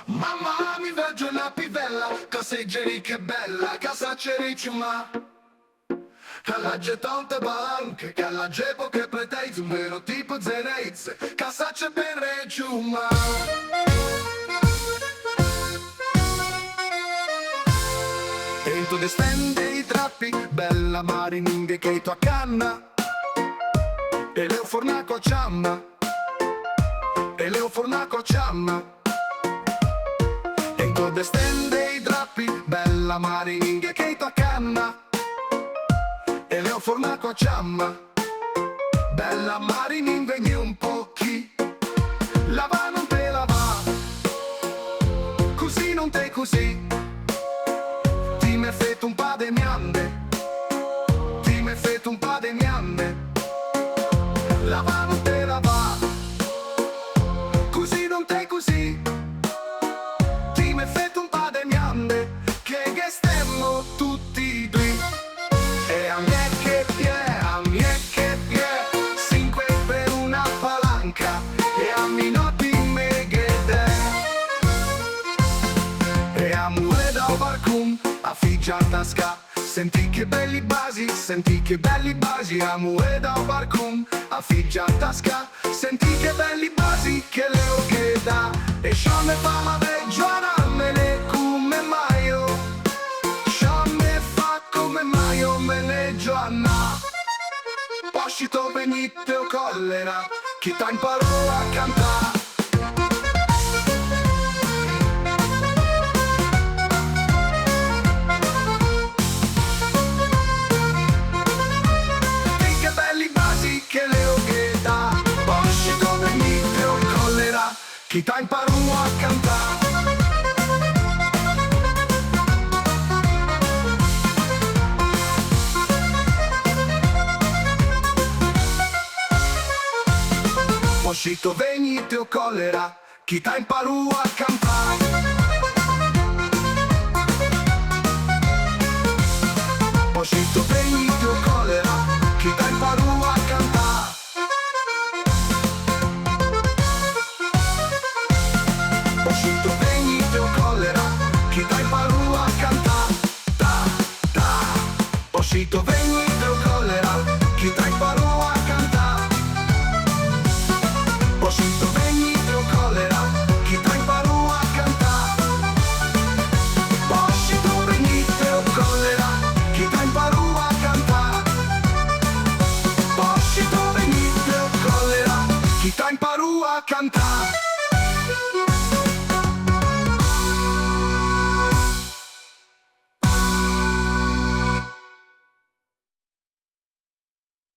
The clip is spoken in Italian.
Mamma mi veggio una pivella, caseggieri che bella, casa cericiuma. Che la gente tante banche, che la gente che pretende un vero tipo zereiz, casa c'è ben reggiuma. E tu destende i trappi, bella marininghe che tu a canna. E leo fornaco ciamma, e leo fornaco ciamma. E tu destende i drappi, bella marininghe che tu a canna. E leo fornaco ciamma, bella marininghe di un po' chi. Lava non te lava, così non te così. Ti me fet un pa' de miande, ti me fet un pa' de miande. Lava non te lava, così non te così. Ti me fet un pa' de miande, che stemmo tutti due. E a me che pie, cinque per una palanca. E a mi notti me ghede. E a mure dal balcon, a figgiata sca. Senti che belli basi, a mure dal balcon, a figgiata sca. Senti che belli basi, che leo che dà. E sciò me fa la veggiona, me ne come maio. Sciò me fa come maio, me ne giorna. Poscito venite o collera, chi t'ha imparato a cantare. Che leo che dà, poscito venite o collera, chi t'ha imparato a cantare. Poscito venite o collera, chi t'ha imparato a cantare. Poscito venite o collera, chi t'ha imparato a cantare. Poscito